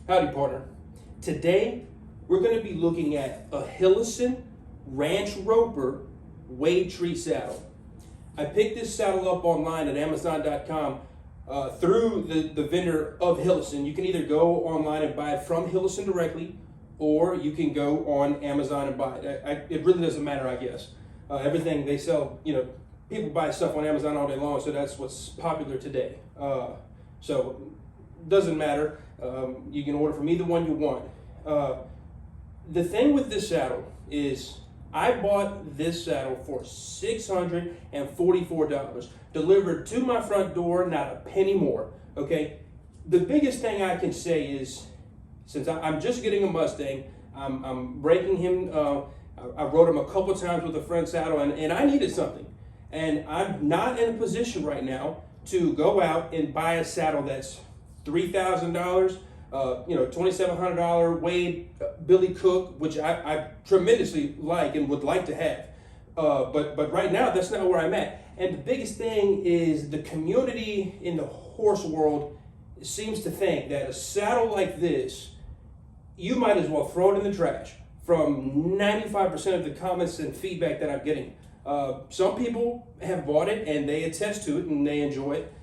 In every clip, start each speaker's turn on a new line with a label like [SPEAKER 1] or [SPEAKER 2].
[SPEAKER 1] Howdy, partner. Today, we're going to be looking at a Hilason Ranch Roper Wade Tree saddle. I picked this saddle up online at Amazon.com through the vendor of Hilason. You can either go online and buy it from Hilason directly, or you can go on Amazon and buy it. It really doesn't matter, I guess. Everything they sell, people buy stuff on Amazon all day long, so that's what's popular today. So doesn't matter. You can order from either one you want. The thing with this saddle is I bought this saddle for $644, delivered to my front door, not a penny more. Okay, the biggest thing I can say is, since I'm just getting a Mustang, I'm breaking him. I rode him a couple times with a friend saddle, and I needed something. And I'm not in a position right now to go out and buy a saddle that's $3,000, $2,700 Wade Billy Cook, which I tremendously like and would like to have. But right now, that's not where I'm at. And the biggest thing is the community in the horse world seems to think that a saddle like this, you might as well throw it in the trash. From 95% of the comments and feedback that I'm getting, some people have bought it and they attest to it and they enjoy it.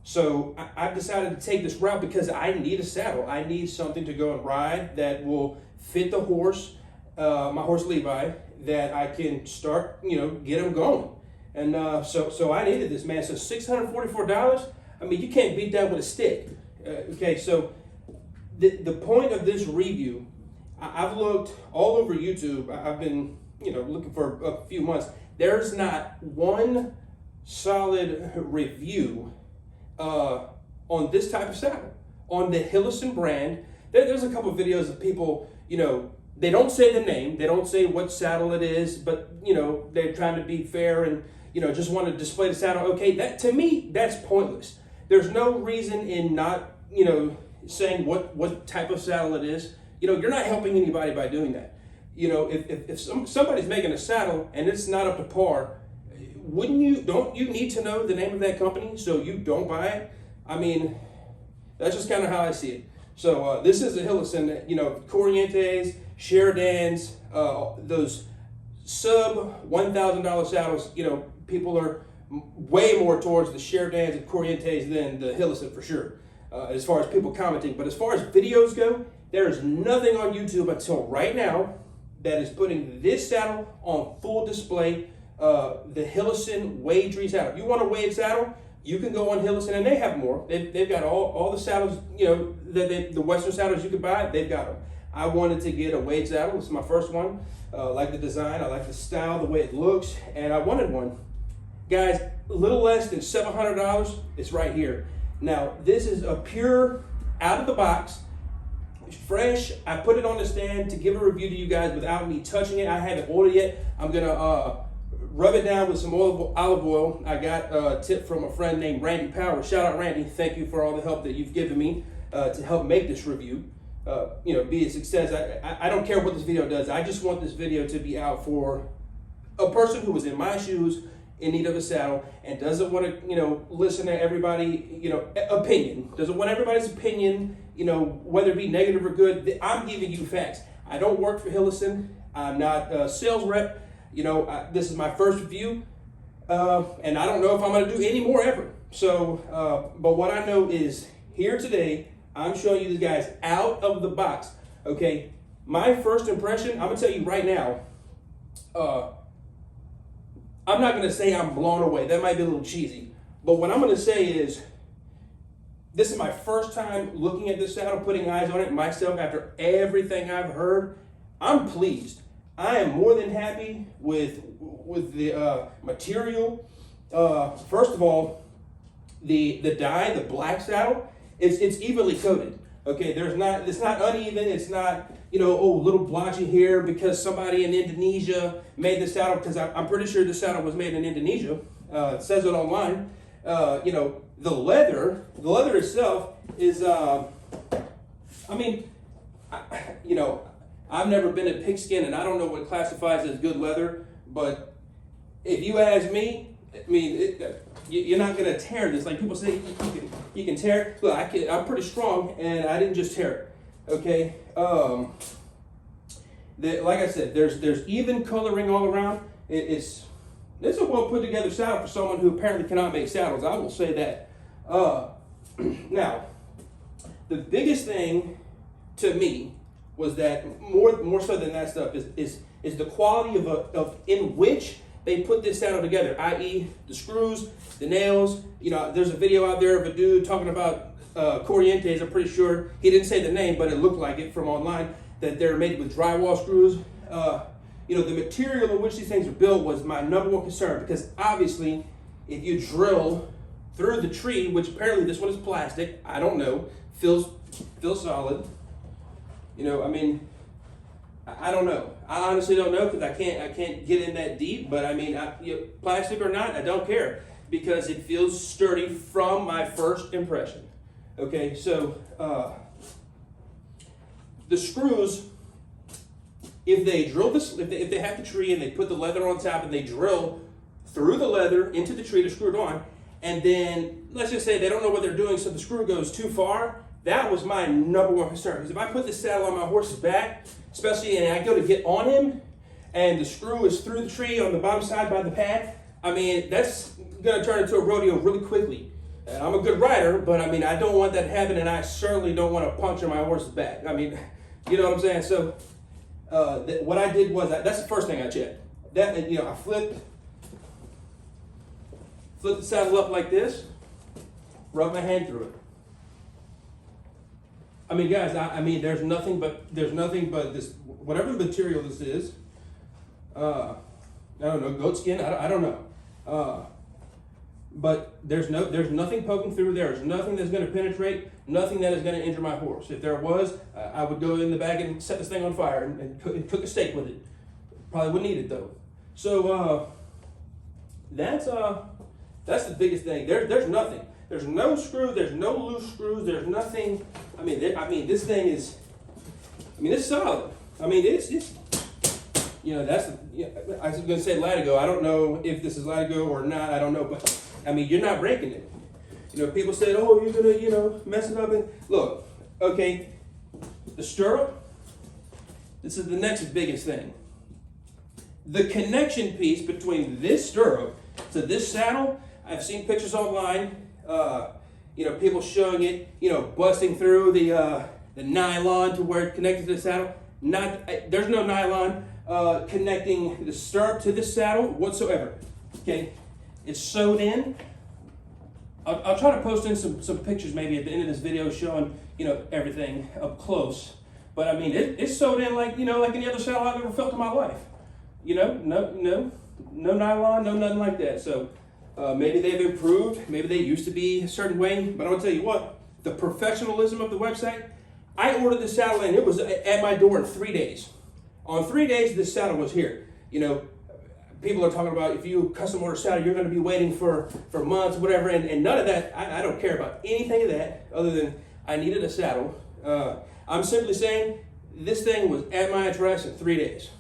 [SPEAKER 1] So I've decided to take this route because I need a saddle. I need something to go and ride that will fit the horse, my horse Levi, that I can start, get him going. And so I needed this, man. So $644, I mean, you can't beat that with a stick. Okay, so the point of this review, I've looked all over YouTube. I've been, looking for a few months. There's not one solid review on this type of saddle, on the Hilason brand. There's a couple of videos of people, they don't say the name, they don't say what saddle it is, but they're trying to be fair and just want to display the saddle. Okay, that to me, that's pointless. There's no reason in not saying what type of saddle it is. You're not helping anybody by doing that. If somebody's making a saddle and it's not up to par, don't you need to know the name of that company so you don't buy it? I mean, that's just kind of how I see it. So this is a Hilason, Corrientes, Sheridans, those sub $1,000 saddles, people are way more towards the Sheridans and Corrientes than the Hilason for sure, as far as people commenting. But as far as videos go, there is nothing on YouTube until right now that is putting this saddle on full display. The Hilason Wade Tree saddle. You want a Wade saddle? You can go on Hilason, and they have more. They've got all the saddles, the Western saddles you could buy. They've got them. I wanted to get a Wade saddle. It's my first one. I like the design. I like the style, the way it looks, and I wanted one. Guys, a little less than $700. It's right here. Now, this is a pure, out of the box, fresh. I put it on the stand to give a review to you guys without me touching it. I haven't ordered it yet. I'm gonna rub it down with some olive oil. I got a tip from a friend named Randy Power. Shout out Randy. Thank you for all the help that you've given me to help make this review be a success. I don't care what this video does. I just want this video to be out for a person who was in my shoes, in need of a saddle, and doesn't want to listen to everybody opinion. Doesn't want everybody's opinion, whether it be negative or good. I'm giving you facts. I don't work for Hilason. I'm not a sales rep. This is my first review, and I don't know if I'm going to do any more ever. So, but what I know is here today, I'm showing you these guys out of the box. Okay, my first impression, I'm going to tell you right now, I'm not going to say I'm blown away. That might be a little cheesy. But what I'm going to say is, this is my first time looking at this saddle, putting eyes on it myself after everything I've heard. I'm pleased. I am more than happy with the material. First of all, the dye, the black saddle, it's evenly coated. Okay, it's not uneven. It's not little blotchy here because somebody in Indonesia made the saddle, because I'm pretty sure the saddle was made in Indonesia. It says it online. The leather itself is I've never been at pigskin, and I don't know what classifies as good leather, but if you ask me, I mean, you're not going to tear this. Like people say, you can tear it. Look, I'm pretty strong, and I didn't just tear it. Okay. Like I said, there's even coloring all around. It's a well put together saddle for someone who apparently cannot make saddles. I will say that. Now, the biggest thing to me was that more so than that stuff is the quality of in which they put this saddle together, i.e. the screws, the nails. You know, there's a video out there of a dude talking about Corrientes. I'm pretty sure he didn't say the name, but it looked like it from online, that they're made with drywall screws. You know, the material in which these things are built was my number one concern, because obviously if you drill through the tree, which apparently this one is plastic, I don't know, feels solid. You know, I mean, I don't know. I honestly don't know, because I can't get in that deep. But I mean, plastic or not, I don't care, because it feels sturdy from my first impression. Okay, so the screws, if they drill this, if they have the tree and they put the leather on top and they drill through the leather into the tree to screw it on, and then let's just say they don't know what they're doing, so the screw goes too far. That was my number one concern, because if I put the saddle on my horse's back, especially, and I go to get on him, and the screw is through the tree on the bottom side by the pad, I mean, that's gonna turn into a rodeo really quickly. And I'm a good rider, but I mean, I don't want that to happen, and I certainly don't want to puncture my horse's back. I mean, you know what I'm saying? So what I did was, that's the first thing I checked. That, you know, I flipped the saddle up like this, rub my hand through it. I mean, guys, I mean, there's nothing but this, whatever the material this is. I don't know, goat skin. I don't know. But there's nothing poking through there. There's nothing that's going to penetrate. Nothing that is going to injure my horse. If there was, I would go in the back and set this thing on fire and cook a steak with it. Probably wouldn't eat it though. So that's the biggest thing. There's nothing. There's no screw. There's no loose screws. There's nothing. I mean, this thing is. I mean, it's solid. I mean, it's. You know, I was going to say Latigo. I don't know if this is Latigo or not. I don't know, but I mean, you're not breaking it. You know, people said, "Oh, you're gonna, you know, mess it up." And look, okay, the stirrup. This is the next biggest thing. The connection piece between this stirrup to this saddle. I've seen pictures online. You know, people showing it. You know, busting through the nylon to where it connected to the saddle. There's no nylon connecting the stirrup to this saddle whatsoever. Okay, it's sewed in. I'll try to post in some pictures maybe at the end of this video showing, you know, everything up close. But I mean, it's sewed in like, you know, like any other saddle I've ever felt in my life. You know, no nylon, no nothing like that. So maybe they've improved. Maybe they used to be a certain way. But I'll tell you what, the professionalism of the website. I ordered this saddle and it was at my door in 3 days. On 3 days, this saddle was here. You know, people are talking about if you custom order saddle, you're going to be waiting for months, whatever, and none of that. I don't care about anything of that other than I needed a saddle. I'm simply saying this thing was at my address in 3 days.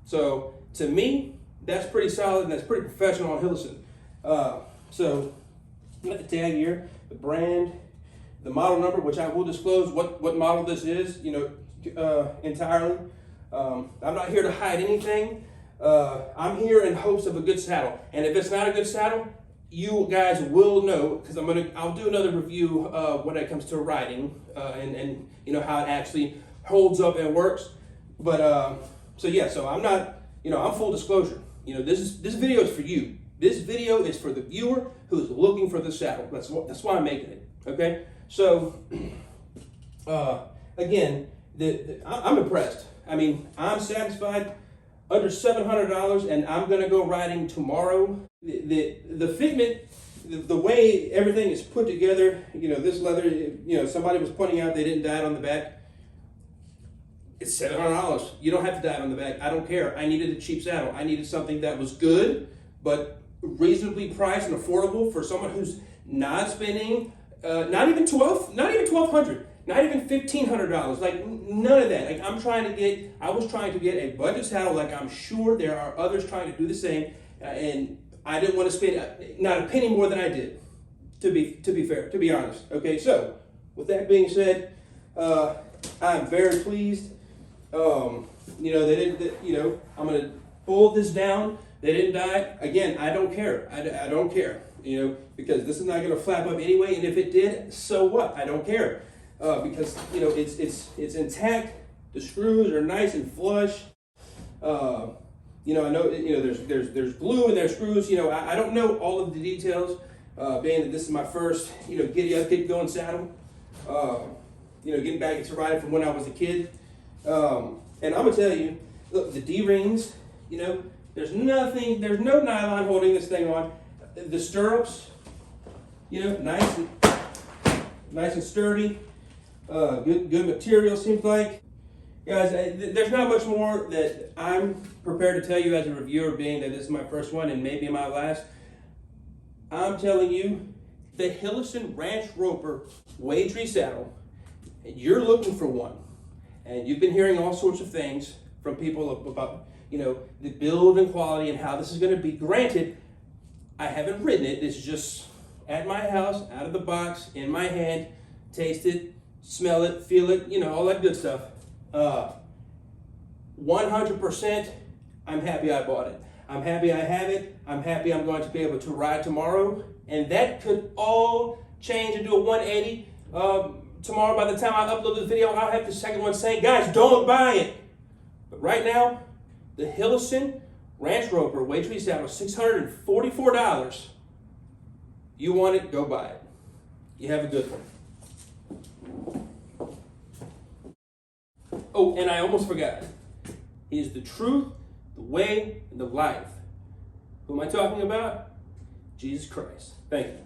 [SPEAKER 1] So to me, that's pretty solid and that's pretty professional on Hilason. So I got the tag here, the brand, the model number, which I will disclose what model this is, you know, entirely. I'm not here to hide anything. I'm here in hopes of a good saddle. And if it's not a good saddle, you guys will know, because I'll do another review when it comes to riding and you know how it actually holds up and works. But so yeah, so I'm not, you know, I'm full disclosure. You know, this video is for you. This video is for the viewer who's looking for the saddle. That's why I'm making it. Okay. So again, I'm impressed. I mean, I'm satisfied. Under $700, and I'm gonna go riding tomorrow. The fitment, the way everything is put together, you know, this leather, you know, somebody was pointing out they didn't dye it on the back. It's $700. You don't have to dye it on the back. I don't care. I needed a cheap saddle. I needed something that was good, but reasonably priced and affordable for someone who's not spending, not even $1,200. Not even $1,500, like none of that. Like I was trying to get a budget saddle, like I'm sure there are others trying to do the same. And I didn't want to spend not a penny more than I did. To be fair, to be honest. Okay, so with that being said, I'm very pleased. You know, they didn't. You know, I'm gonna pull this down. They didn't die. Again, I don't care. I don't care. You know, because this is not gonna flap up anyway. And if it did, so what? I don't care. Because you know it's intact. The screws are nice and flush. You know, I know you know there's glue in their screws. You know, I don't know all of the details. Being that this is my first, you know, giddy up, get going saddle. You know, getting back into riding from when I was a kid. And I'm gonna tell you, look, the D-rings, you know, there's no nylon holding this thing on. The stirrups, you know, nice and sturdy. Good material seems like. Guys, there's not much more that I'm prepared to tell you as a reviewer, being that this is my first one and maybe my last. I'm telling you, the Hilason Ranch Roper Wade Tree saddle, you're looking for one. And you've been hearing all sorts of things from people about, you know, the build and quality and how this is going to be. Granted, I haven't ridden it. It's just at my house, out of the box, in my hand, taste it, smell it, feel it, you know, all that good stuff. 100%, I'm happy I bought it. I'm happy I have it. I'm happy I'm going to be able to ride tomorrow. And that could all change and do a 180. Tomorrow, by the time I upload the video, I'll have the second one saying, guys, don't buy it. But right now, the Hilason Ranch Roper Wade Tree saddle, $644. You want it, go buy it. You have a good one. Oh, and I almost forgot. He is the truth, the way, and the life. Who am I talking about? Jesus Christ. Thank you.